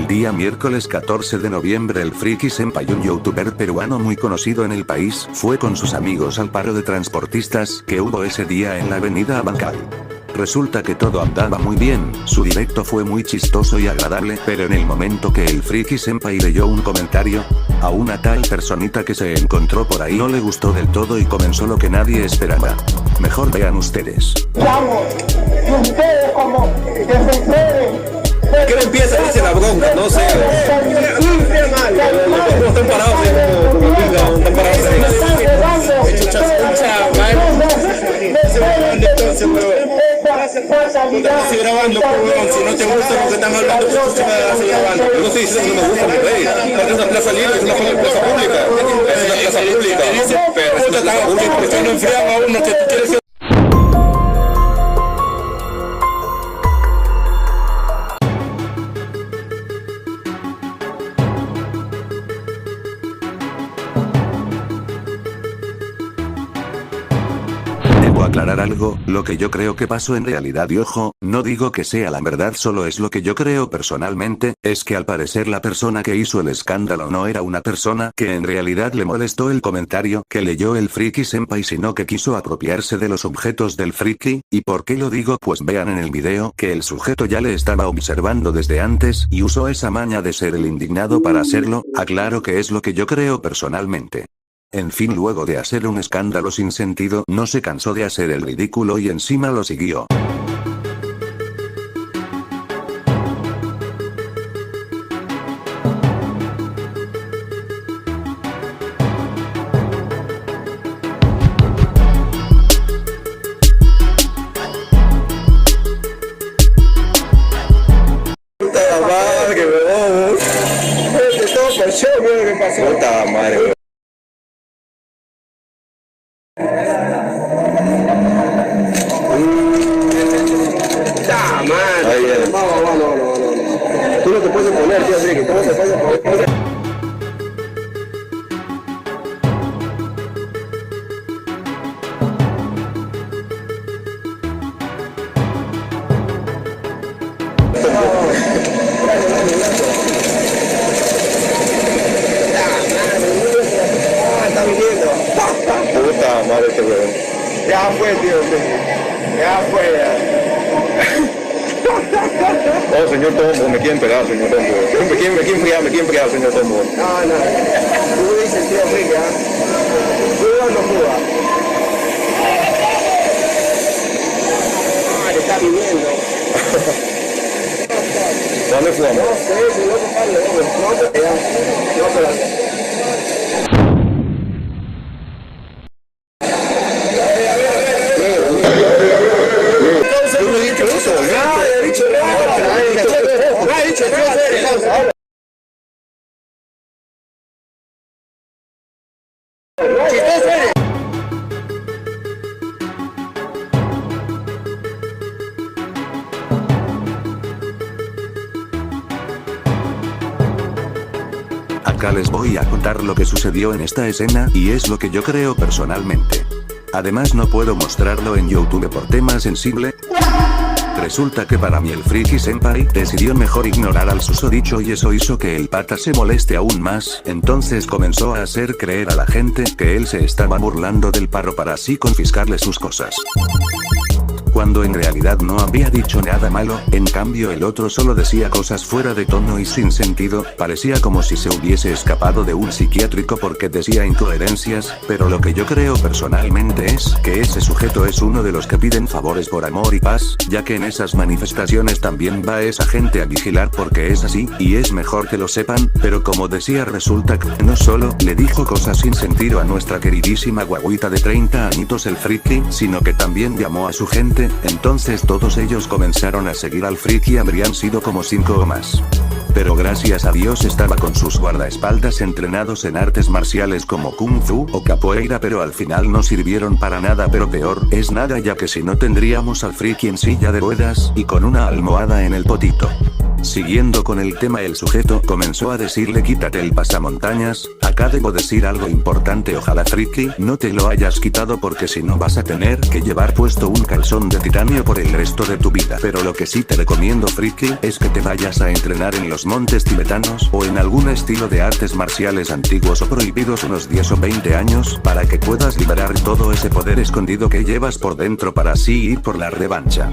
día miércoles 14 de noviembre el Friki Senpai, un youtuber peruano muy conocido en el país, fue con sus amigos al paro de transportistas que hubo ese día en la avenida Abancay. Resulta que todo andaba muy bien, su directo fue muy chistoso y agradable, pero en el momento que el Friki Senpai leyó un comentario a una tal personita que se encontró por ahí, no le gustó del todo y comenzó lo que nadie esperaba. Mejor vean ustedes. Vamos, y ustedes como defensores. ¿Qué le empieza? Dice la bronca, no sé. No están parados están parados Estás grabando, si no te gusta lo que están hablando, estás grabando. Yo no estoy diciendo que no me gusta mi rey. Es una plaza libre, es una plaza pública. Es una plaza pública. Pero ¿por qué no enfrian a uno que quieres que... Debo aclarar algo, lo que yo creo que pasó en realidad, y ojo, no digo que sea la verdad, solo es lo que yo creo personalmente, es que al parecer la persona que hizo el escándalo no era una persona que en realidad le molestó el comentario que leyó el Friki Senpai, sino que quiso apropiarse de los objetos del Friki. ¿Y por qué lo digo? Pues vean en el video que el sujeto ya le estaba observando desde antes y usó esa maña de ser el indignado para hacerlo. Aclaro que es lo que yo creo personalmente. En fin, luego de hacer un escándalo sin sentido, no se cansó de hacer el ridículo y encima lo siguió. Puta madre, weón. Todo por show, mira lo que pasó. Puta madre, weón. No. Tú no te puedes poner, tío, así que tú no te puedes poner. Está viniendo. Puta madre, este weón. Ya fue, tío, ya fue. Oh, señor Tombo, me quieren pegar, señor Tombo. Me quieren pegar, señor Tombo. No. Tú dices, tío, Rica. ¿Fuga o no fuga? Le está viniendo. ¿Dónde fugamos? No sé, si no te sale, no te la... Acá les voy a contar lo que sucedió en esta escena, y es lo que yo creo personalmente. Además no puedo mostrarlo en YouTube por tema sensible. Resulta que para mí el Friki Senpai decidió mejor ignorar al susodicho y eso hizo que el pata se moleste aún más, entonces comenzó a hacer creer a la gente que él se estaba burlando del paro para así confiscarle sus cosas. Cuando en realidad no había dicho nada malo, en cambio el otro solo decía cosas fuera de tono y sin sentido, parecía como si se hubiese escapado de un psiquiátrico porque decía incoherencias, pero lo que yo creo personalmente es que ese sujeto es uno de los que piden favores por amor y paz, ya que en esas manifestaciones también va esa gente a vigilar porque es así, y es mejor que lo sepan, pero como decía resulta que no solo le dijo cosas sin sentido a nuestra queridísima guaguita de 30 añitos el Friki, sino que también llamó a su gente. Entonces todos ellos comenzaron a seguir al Friki, habrían sido como 5 o más. Pero gracias a Dios estaba con sus guardaespaldas entrenados en artes marciales como Kung Fu o Capoeira, pero al final no sirvieron para nada, pero peor es nada, ya que si no tendríamos al Friki en silla de ruedas y con una almohada en el potito. Siguiendo con el tema, el sujeto comenzó a decirle: quítate el pasamontañas, acá debo decir algo importante, ojalá friki no te lo hayas quitado porque si no vas a tener que llevar puesto un calzón de titanio por el resto de tu vida. Pero lo que sí te recomiendo friki es que te vayas a entrenar en los montes tibetanos o en algún estilo de artes marciales antiguos o prohibidos unos 10 o 20 años para que puedas liberar todo ese poder escondido que llevas por dentro para así ir por la revancha.